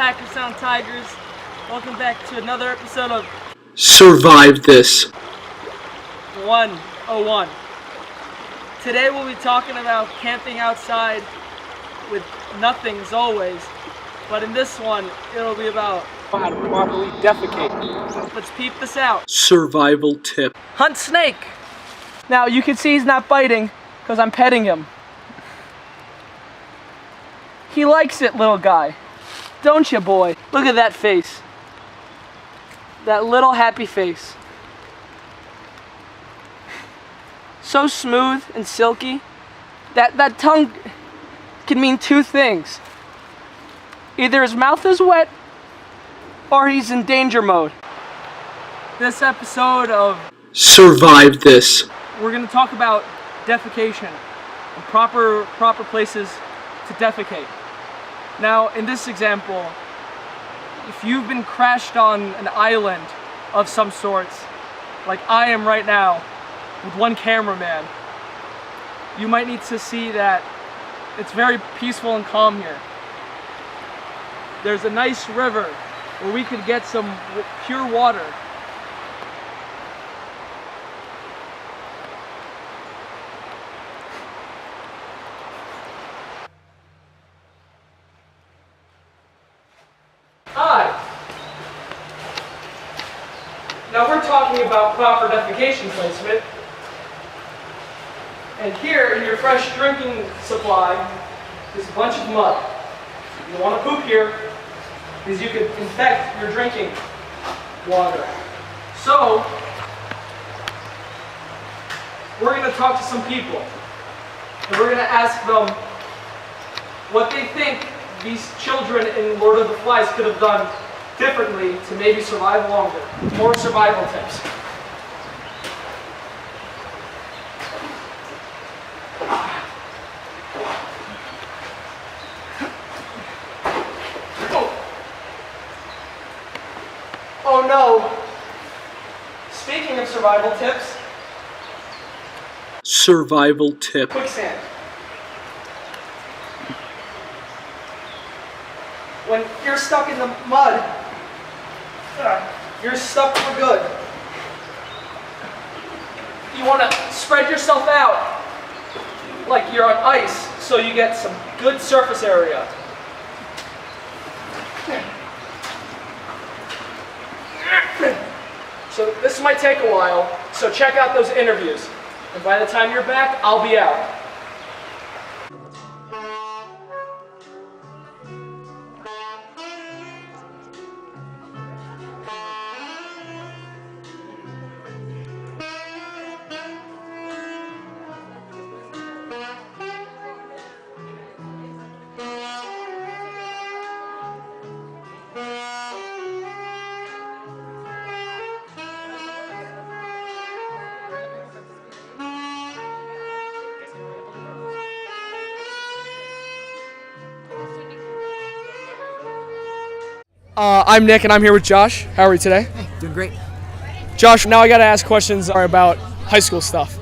Hackersound Tigers. Welcome back to another episode of Survive This 101. Today we'll be talking about camping outside with nothing as always, but in this one it'll be about how to properly defecate. Let's peep this out. Survival tip. Hunt snake. Now you can see he's not biting because I'm petting him. He likes it, little guy. Don't you, boy? Look at that face. That little happy face. So smooth and silky. That tongue can mean two things. Either his mouth is wet or he's in danger mode. This episode of Survive This. we're going to talk about defecation and proper places to defecate. Now, in this example, if you've been crashed on an island of some sorts, like I am right now, with one cameraman, you might need to see that it's very peaceful and calm here. There's a nice river where we could get some pure water. Hi. Now we're talking about proper defecation placement. And here in your fresh drinking supply is a bunch of mud. You don't want to poop here because you could infect your drinking water. So we're going to talk to some people and we're going to ask them what they think these children in Lord of the Flies could have done differently to maybe survive longer. More survival tips. Oh no! Speaking of survival tips, Survival tip. quicksand. When you're stuck in the mud, you're stuck for good. You want to spread yourself out like you're on ice so you get some good surface area. So this might take a while, so check out those interviews. And by the time you're back, I'll be out. I'm Nick and I'm here with Josh. How are you today? Hey, doing great. Josh, now I gotta ask questions about high school stuff.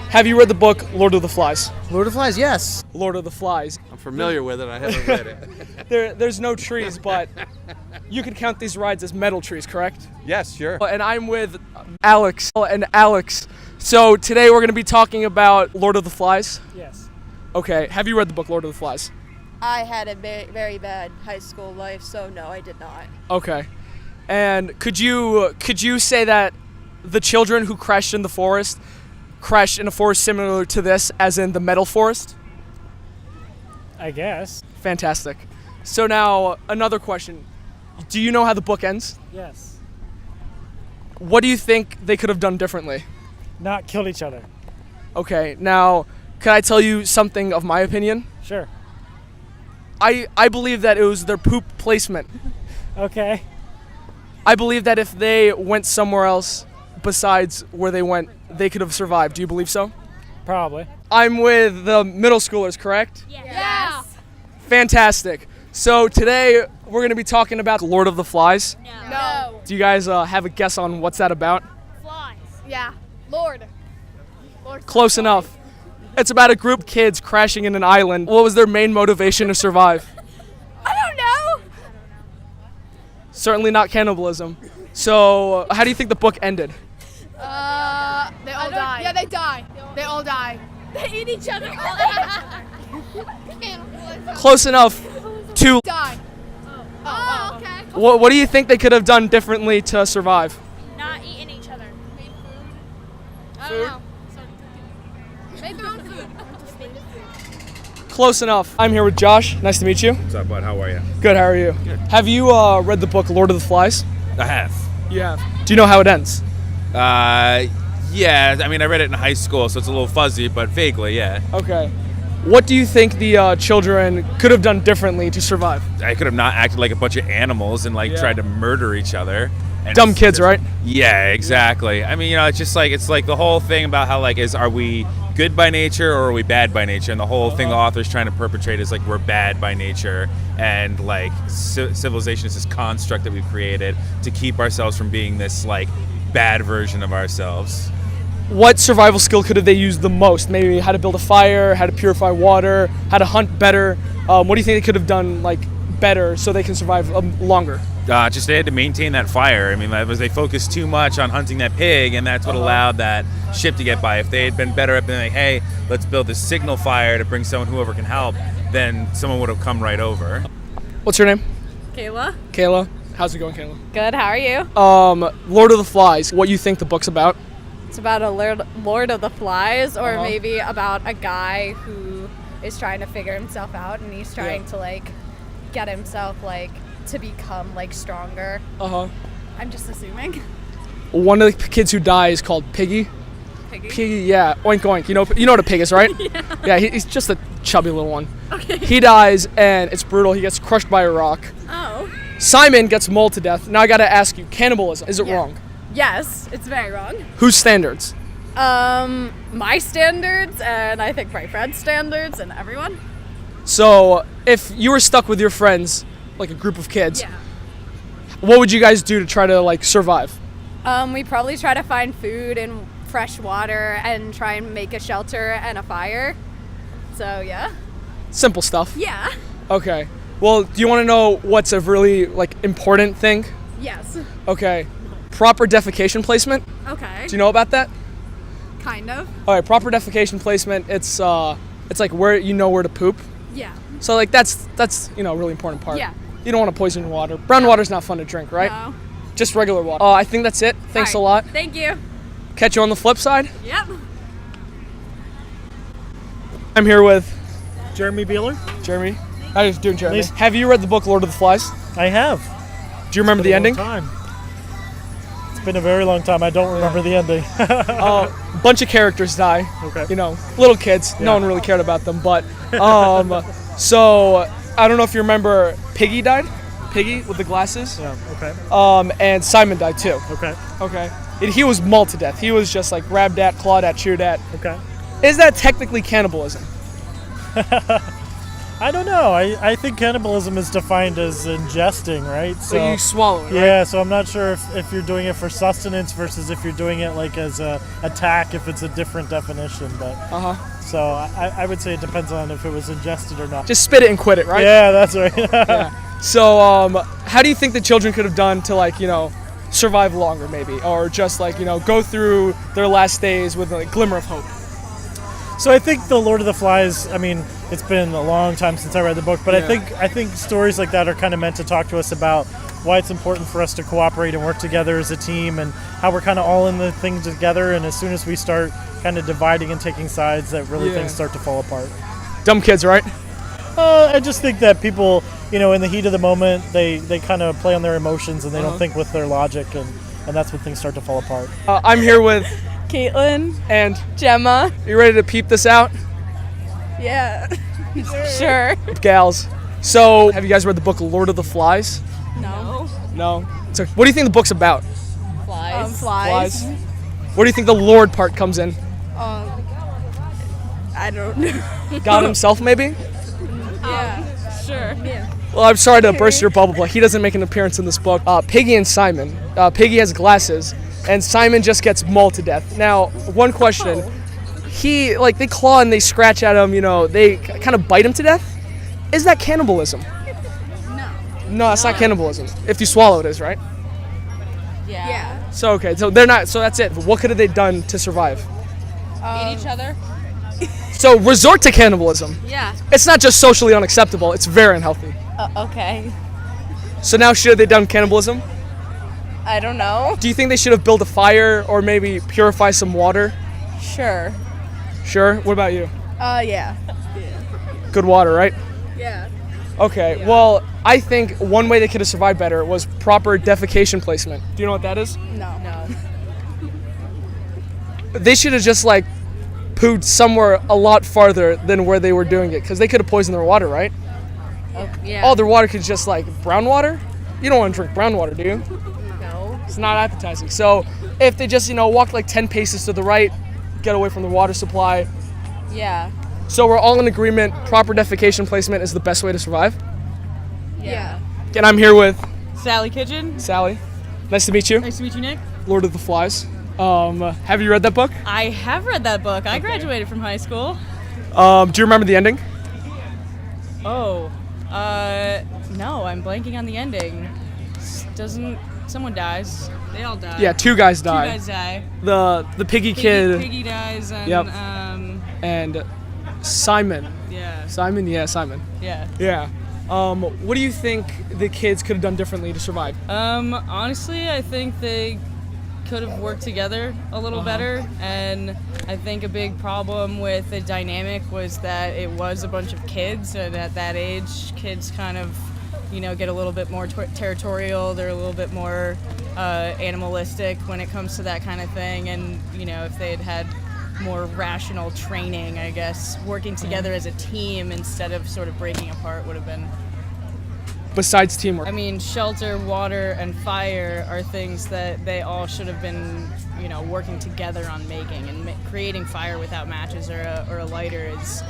Have you read the book Lord of the Flies? Lord of the Flies, yes. Lord of the Flies. I'm familiar with it. I haven't read it. There's no trees, but you can count these rides as metal trees, correct? Yes, sure. And I'm with Alex. So today we're gonna be talking about Lord of the Flies. Yes. Okay, have you read the book Lord of the Flies? I had a very bad high school life, so no, I did not. Okay. And could you say that the children who crashed in a forest similar to this, as in the metal forest? I guess. Fantastic. So now, another question. Do you know how the book ends? Yes. What do you think they could have done differently? Not killed each other. Okay, now, can I tell you something of my opinion? Sure. I believe that it was their poop placement. Okay. I believe that if they went somewhere else besides where they went, they could have survived. Do you believe so? Probably. I'm with the middle schoolers, correct? Yes. Fantastic. So today we're going to be talking about Lord of the Flies. No. Do you guys have a guess on what's that about? Flies. Yeah. Lord. Close enough. It's about a group of kids crashing in an island. What was their main motivation to survive? I don't know. Certainly not cannibalism. So, how do you think the book ended? They all die. Yeah, they die. They all die. They eat each other. Close enough to. Die. Oh, okay. What do you think they could have done differently to survive? Not eating each other. I don't know. Make their own food. Close enough. I'm here with Josh. Nice to meet you. What's up, bud? How are you? Good, how are you? Good. Have you read the book Lord of the Flies? I have. You have. Do you know how it ends? Yeah. I mean, I read it in high school, so it's a little fuzzy, but vaguely, yeah. Okay. What do you think the children could have done differently to survive? I could have not acted like a bunch of animals and Yeah. tried to murder each other. And Dumb kids, right? Yeah, exactly. I mean, it's just it's like the whole thing about how are we good by nature or are we bad by nature? And the whole thing the author's trying to perpetrate is we're bad by nature, and civilization is this construct that we've created to keep ourselves from being this bad version of ourselves. What survival skill could have they used the most? Maybe how to build a fire, how to purify water, how to hunt better. What do you think they could have done better so they can survive longer? Just they had to maintain that fire. I mean, they focused too much on hunting that pig, and that's what allowed that ship to get by. If they had been better at being hey, let's build this signal fire to bring whoever can help, then someone would have come right over. What's your name? Kayla. Kayla. How's it going, Kayla? Good, how are you? Lord of the Flies. What you think the book's about? It's about a Lord of the Flies, or Uh-huh. maybe about a guy who is trying to figure himself out, and he's trying to get himself to become stronger. Uh-huh. I'm just assuming. One of the kids who die is called Piggy. Piggy, yeah. Oink oink. You know what a pig is, right? Yeah, he's just a chubby little one. Okay. He dies, and it's brutal. He gets crushed by a rock. Oh. Simon gets mauled to death. Now I gotta ask you, cannibalism, is it Yeah. wrong? Yes, it's very wrong. Whose standards? My standards, and I think my friend's standards, and everyone. So, if you were stuck with your friends, like a group of kids, Yeah. what would you guys do to try to survive? We probably try to find food and fresh water and try and make a shelter and a fire. So, yeah. Simple stuff. Yeah. Okay. Well, do you want to know what's a really important thing? Yes. Okay. Proper defecation placement. Okay. Do you know about that? Kind of. All right. Proper defecation placement. It's where where to poop. Yeah. So that's a really important part. Yeah. You don't want to poison your water. Brown water's not fun to drink, right? No. Just regular water. I think that's it. Thanks a lot. Thank you. Catch you on the flip side. Yep. I'm here with Jeremy Beeler. Jeremy. How are you doing, Jeremy? Nice. Have you read the book Lord of the Flies? I have. Do you remember the ending? It's been a very long time. I don't remember the ending. Bunch of characters die. Okay. Little kids. No Yeah. one really cared about them. But so I don't know if you remember, Piggy died. Piggy with the glasses. Yeah. Okay. And Simon died too. Okay. Okay. And he was mauled to death. He was just grabbed at, clawed at, chewed at. Okay. Is that technically cannibalism? I don't know. I think cannibalism is defined as ingesting, right? So you swallow it, right? Yeah, so I'm not sure if you're doing it for sustenance versus if you're doing it as a attack, if it's a different definition. But so I would say it depends on if it was ingested or not. Just spit it and quit it, right? Yeah, that's right. Yeah. So how do you think the children could have done to survive longer maybe, or just go through their last days with a glimmer of hope? So I think the Lord of the Flies, I mean, it's been a long time since I read the book, but Yeah. I think stories like that are kind of meant to talk to us about why it's important for us to cooperate and work together as a team, and how we're kind of all in the thing together, and as soon as we start kind of dividing and taking sides, that really Yeah. things start to fall apart. Dumb kids, right? I just think that people, in the heat of the moment, they kind of play on their emotions and they don't think with their logic, and that's when things start to fall apart. I'm here with Caitlin. and Gemma. you ready to peep this out, Yeah. Sure. gals? So have you guys read the book Lord of the Flies? No. No. So what do you think the book's about? Flies. Flies. Where do you think the Lord part comes in? I don't know. God himself, maybe? Yeah. Sure. Yeah. Well, I'm sorry to burst your bubble, but he doesn't make an appearance in this book. Piggy and Simon. Piggy has glasses, and Simon just gets mauled to death. Now, one question. They claw and they scratch at him, they kind of bite him to death. Is that cannibalism? No. No, it's not cannibalism. If you swallow it is, right? Yeah. So okay, so they're not. So that's it. What could have they done to survive? Eat each other. So resort to cannibalism. Yeah. It's not just socially unacceptable. It's very unhealthy. Okay. So now should have they done cannibalism? I don't know. Do you think they should have built a fire or maybe purify some water? Sure. Sure. What about you? Yeah. Good water, right? Yeah. Okay. Well, I think one way they could have survived better was proper defecation placement. Do you know what that is? No. They should have just like pooed somewhere a lot farther than where they were doing it, because they could have poisoned their water, right? Yeah. Oh, their water could just like brown water. You don't want to drink brown water, do you? No. It's not appetizing. So if they just walked like 10 paces to the right, get away from the water supply. Yeah. So we're all in agreement. Proper defecation placement is the best way to survive. Yeah. And I'm here with Sally Kitchen. Sally. Nice to meet you. Nice to meet you, Nick. Lord of the Flies. Have you read that book? I have read that book. I graduated from high school. Do you remember the ending? Oh, no, I'm blanking on the ending. Someone dies? They all die. Yeah, two guys die. Two guys die. The piggy kid. Piggy dies and, Yep. And Simon. yeah. Simon? Yeah, Simon. Yeah. Yeah. What do you think the kids could have done differently to survive? Honestly, I think they could have worked together a little better, and I think a big problem with the dynamic was that it was a bunch of kids, and at that age, kids kind of, get a little bit more territorial. They're a little bit more animalistic when it comes to that kind of thing, and if they had more rational training, I guess, working together as a team instead of sort of breaking apart would have been. Besides teamwork. I mean, shelter, water, and fire are things that they all should have been, working together on making. And creating fire without matches or a lighter is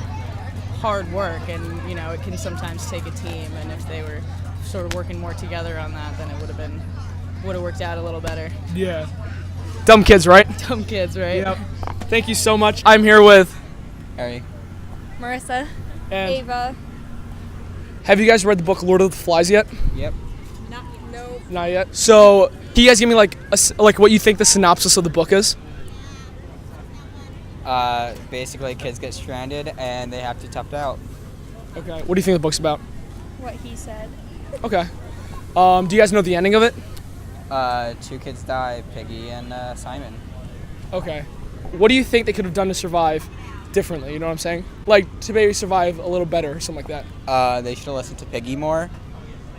hard work, and it can sometimes take a team. And if they were sort of working more together on that, then it would have worked out a little better. Yeah. Dumb kids, right? Dumb kids, right? Yep. Thank you so much. I'm here with Harry. Marissa. and Ava. have you guys read the book Lord of the Flies yet? Yep. No. Not yet. So, can you guys give me like what you think the synopsis of the book is? Basically, kids get stranded and they have to tough it out. Okay. What do you think the book's about? What he said. Okay. Do you guys know the ending of it? Two kids die, Piggy and Simon. Okay. What do you think they could have done to survive differently? You know what I'm saying? Like to maybe survive a little better or something like that. They should have listened to Piggy more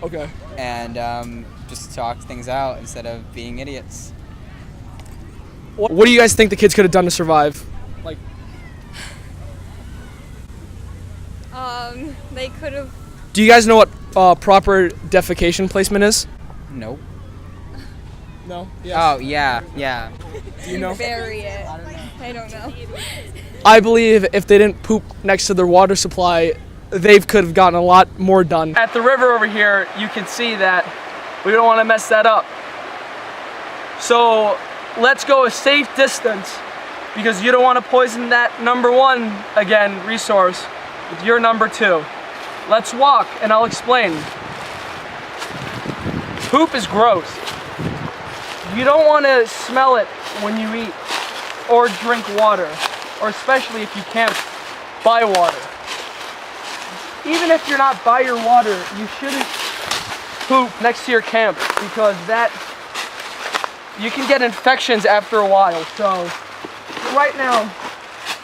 Okay. and just talked things out instead of being idiots. What do you guys think the kids could have done to survive? Like, They could have. do you guys know what proper defecation placement is? Nope. No. Yes. Oh, yeah. Do you know? Bury it. I don't know. I believe if they didn't poop next to their water supply, they could have gotten a lot more done. At the river over here, you can see that we don't want to mess that up. So let's go a safe distance, because you don't want to poison that #1 resource with your #2. Let's walk and I'll explain. Poop is gross. You don't want to smell it when you eat or drink water, or especially if you can't buy water. Even if you're not by your water, you shouldn't poop next to your camp, because you can get infections after a while. So right now,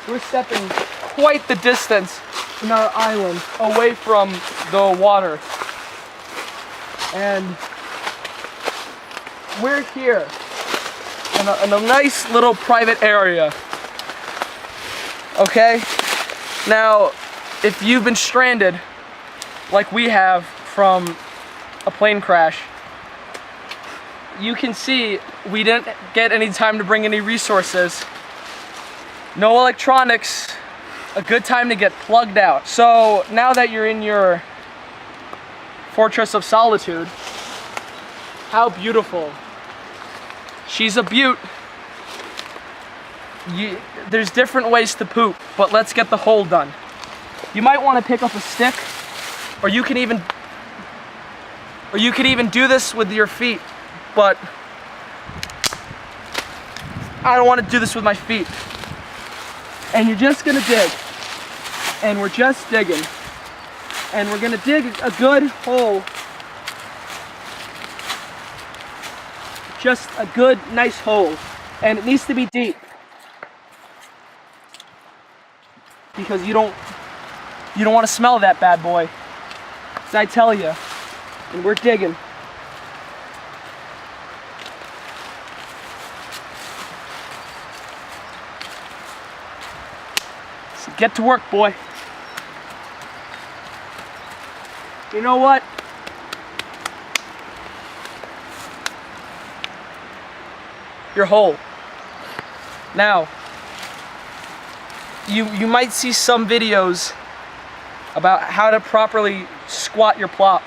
we're stepping quite the distance in our island away from the water. And we're here in a nice little private area. Okay? Now, if you've been stranded, like we have from a plane crash, you can see we didn't get any time to bring any resources. No electronics, a good time to get plugged out. So now that you're in your fortress of solitude, how beautiful. She's a beaut. There's different ways to poop, but let's get the hole done. You might want to pick up a stick, or you can even Or you could even do this with your feet, but I don't want to do this with my feet. And you're just gonna dig. And we're just digging. And we're gonna dig a good hole. Just a good, nice hole. And it needs to be deep. Because you don't want to smell that bad boy. As I tell you. And we're digging. So get to work, boy. You know what? Your hole. Now, you might see some videos about how to properly squat your plop.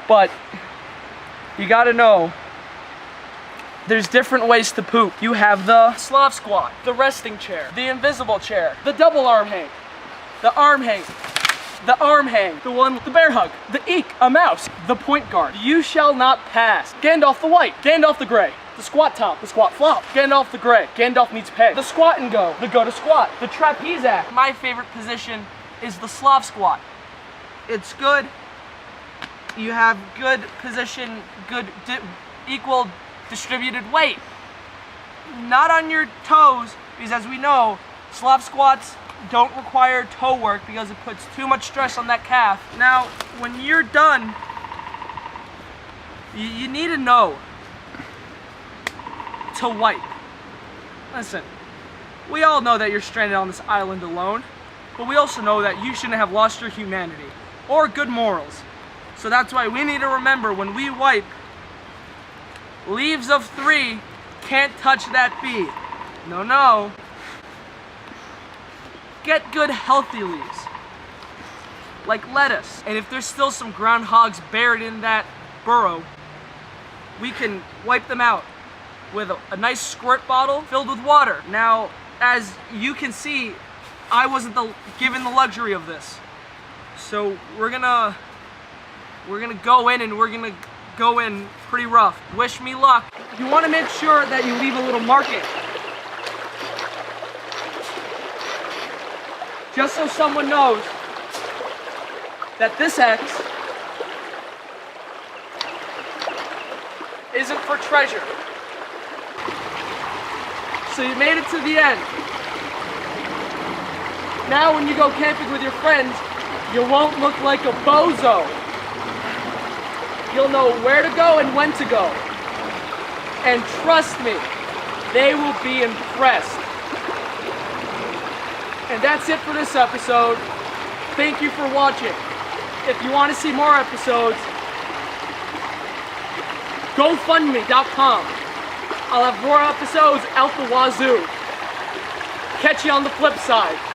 But you gotta know, there's different ways to poop. You have the Slav squat, the resting chair, the invisible chair, the double arm hang, the arm hang, the arm hang, the one with the bear hug, the eek, a mouse, the point guard. You shall not pass. Gandalf the white, Gandalf the gray, the squat top, the squat flop, Gandalf the gray, Gandalf meets peg, the squat and go, the go to squat, the trapeze act. My favorite position is the Slav squat. It's good. You have good position, good equal distributed weight. Not on your toes, because as we know, Slav squats don't require toe work because it puts too much stress on that calf. Now, when you're done, you need to know to wipe. Listen, we all know that you're stranded on this island alone, but we also know that you shouldn't have lost your humanity or good morals. So that's why we need to remember when we wipe, leaves of 3 can't touch that bee. No, no. Get good healthy leaves, like lettuce. And if there's still some groundhogs buried in that burrow, we can wipe them out with a nice squirt bottle filled with water. Now, as you can see, I wasn't given the luxury of this. So we're gonna go in and we're gonna go in pretty rough. Wish me luck. You wanna make sure that you leave a little marking. Just so someone knows that this X isn't for treasure. So you made it to the end. Now when you go camping with your friends, you won't look like a bozo. You'll know where to go and when to go. And trust me, they will be impressed. And that's it for this episode. Thank you for watching. If you want to see more episodes, GoFundMe.com. I'll have more episodes out the wazoo. Catch you on the flip side.